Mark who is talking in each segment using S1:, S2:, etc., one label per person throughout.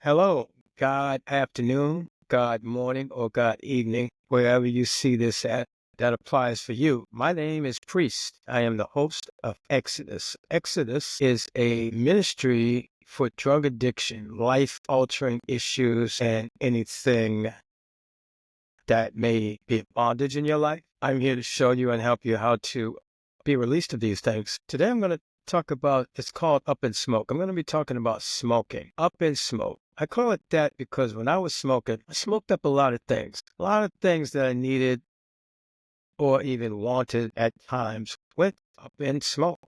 S1: Hello, God afternoon, God morning, or God evening, wherever you see this at, that applies for you. My name is Priest. I am the host of Exodus. Exodus is a ministry for drug addiction, life-altering issues, and anything that may be bondage in your life. I'm here to show you and help you how to be released of these things. Today I'm going to talk about, it's called Up in Smoke. I'm going to be talking about smoking. Up in Smoke. I call it that because when I was smoking, I smoked up a lot of things. A lot of things that I needed or even wanted at times went up in smoke.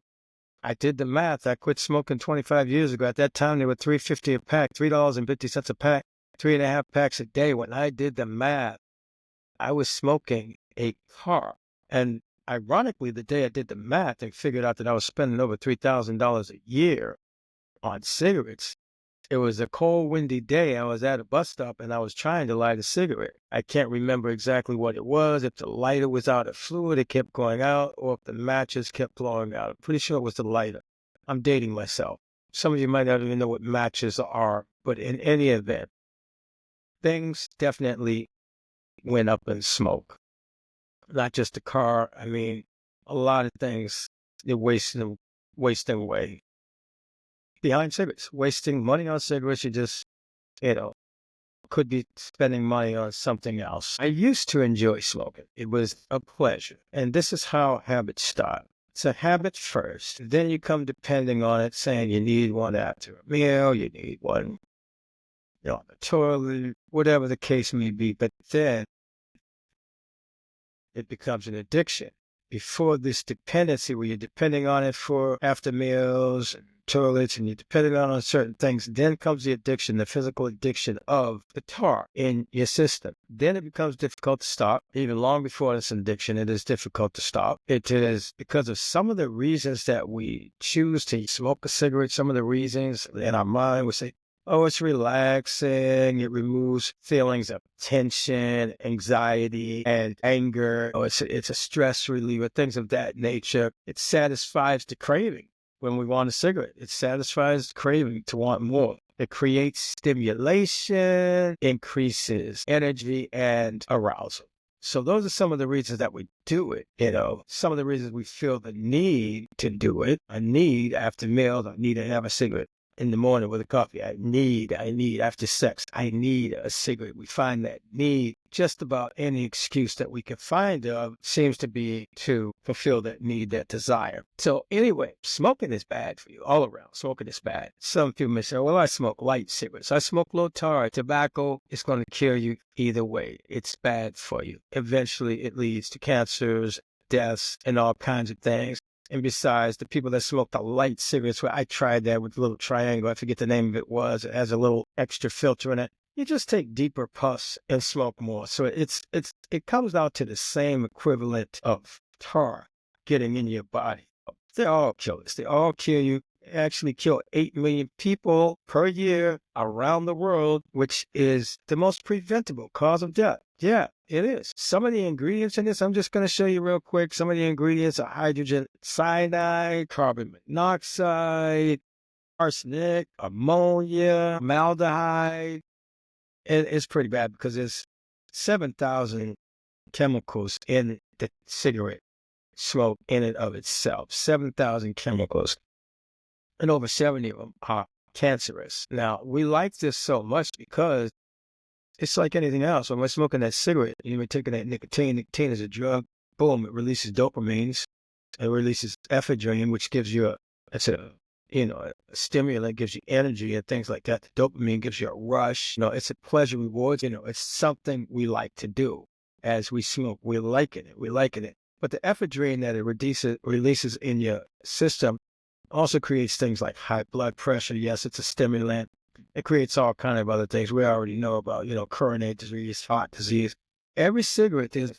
S1: I did the math. I quit smoking 25 years ago. At that time, they were $3.50 a pack, $3.50 a pack, 3.5 packs a day. When I did the math, I was smoking a car. And ironically, the day I did the math and figured out that I was spending over $3,000 a year on cigarettes, it was a cold, windy day. I was at a bus stop and I was trying to light a cigarette. I can't remember exactly what it was, if the lighter was out of fluid, it kept going out, or if the matches kept blowing out. I'm pretty sure it was the lighter. I'm dating myself. Some of you might not even know what matches are, but in any event, things definitely went up in smoke. Not just the car. I mean, a lot of things you're wasting away behind cigarettes, wasting money on cigarettes. You just, you know, could be spending money on something else. I used to enjoy smoking. It was a pleasure. And this is how habits start. It's a habit first. Then you come depending on it, saying you need one after a meal, you need one, on the toilet, whatever the case may be. But then it becomes an addiction. Before this dependency, where you're depending on it for after meals and toilets, and you're depending on certain things, then comes the addiction, the physical addiction of the tar in your system. Then it becomes difficult to stop. Even long before this addiction, it is difficult to stop. It is because of some of the reasons that we choose to smoke a cigarette, some of the reasons in our mind, we say, oh, it's relaxing. It removes feelings of tension, anxiety, and anger. Oh, it's a stress reliever, things of that nature. It satisfies the craving when we want a cigarette. It satisfies the craving to want more. It creates stimulation, increases energy and arousal. So those are some of the reasons that we do it. Some of the reasons we feel the need to do it, a need after meals, a need to have a cigarette in the morning with a coffee. I need after sex. I need a cigarette. We find that need just about any excuse that we can find of seems to be to fulfill that need, that desire. So anyway, smoking is bad for you all around. Smoking is bad. Some people may say, well, I smoke light cigarettes. I smoke low tar. Tobacco is going to kill you either way. It's bad for you. Eventually it leads to cancers, deaths, and all kinds of things. And besides, the people that smoke the light cigarettes, where I tried that with a little triangle, I forget the name of it was, it has a little extra filter in it. You just take deeper puffs and smoke more. So it comes out to the same equivalent of tar getting in your body. They're all killers. They all kill you. They actually kill 8 million people per year around the world, which is the most preventable cause of death. Yeah, it is. Some of the ingredients in this, I'm just going to show you real quick. Some of the ingredients are hydrogen cyanide, carbon monoxide, arsenic, ammonia, formaldehyde. It's pretty bad because there's 7,000 chemicals in the cigarette smoke in and of itself. 7,000 chemicals. And over 70 of them are cancerous. Now, we like this so much because it's like anything else. When we're smoking that cigarette, we're taking that nicotine. Nicotine is a drug. Boom, it releases dopamines. It releases ephedrine, which gives you a stimulant, gives you energy and things like that. The dopamine gives you a rush. It's a pleasure reward. It's something we like to do as we smoke. We're liking it. We're liking it. But the ephedrine that it releases in your system also creates things like high blood pressure. Yes, it's a stimulant. It creates all kind of other things we already know about, coronary disease, heart disease. Every cigarette, there's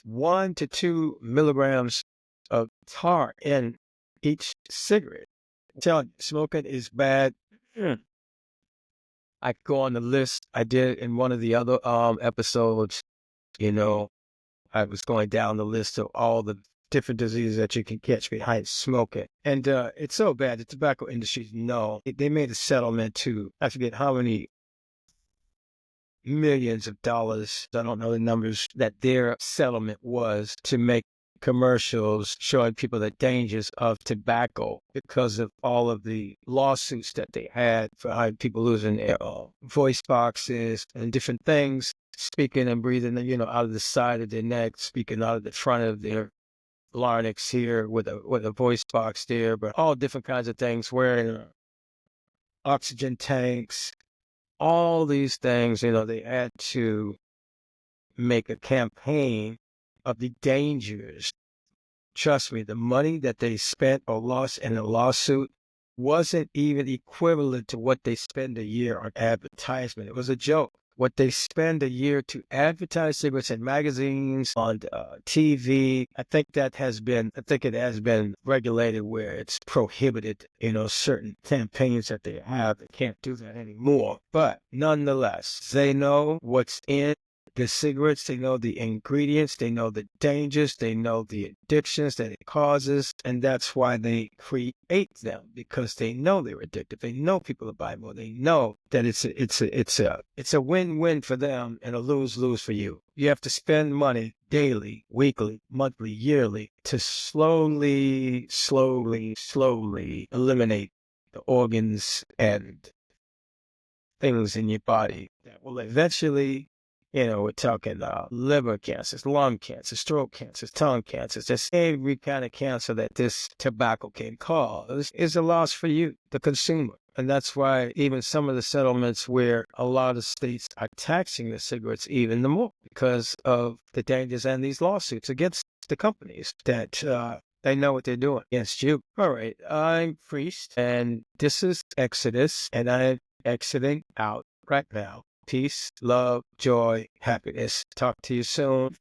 S1: 1 to 2 milligrams of tar in each cigarette. I'm telling you, smoking is bad. I could go on the list. I did in one of the other episodes. I was going down the list of all the different diseases that you can catch behind smoking. And it's so bad. The tobacco industry, they made a settlement to, I forget how many millions of dollars. I don't know the numbers that their settlement was to make commercials showing people the dangers of tobacco because of all of the lawsuits that they had for people losing their voice boxes and different things, speaking and breathing, out of the side of their neck, speaking out of the front of their larynx here with a voice box there, but all different kinds of things, wearing oxygen tanks, all these things, they had to make a campaign of the dangers. Trust me, the money that they spent or lost in a lawsuit wasn't even equivalent to what they spend a year on advertisement. It was a joke. What they spend a year to advertise cigarettes in magazines, on TV, I think it has been regulated where it's prohibited, certain campaigns that they have. They can't do that anymore. But nonetheless, they know what's in the cigarettes, they know the ingredients, they know the dangers, they know the addictions that it causes, and that's why they create them, because they know they're addictive. They know people will buy more. They know that it's a win-win for them and a lose-lose for you. You have to spend money daily, weekly, monthly, yearly to slowly eliminate the organs and things in your body that will eventually, we're talking liver cancers, lung cancer, stroke cancers, tongue cancers, just every kind of cancer that this tobacco can cause is a loss for you, the consumer. And that's why even some of the settlements where a lot of states are taxing the cigarettes even the more because of the dangers and these lawsuits against the companies that they know what they're doing against you. All right, I'm Priest, and this is Exodus, and I'm exiting out right now. Peace, love, joy, happiness. Talk to you soon.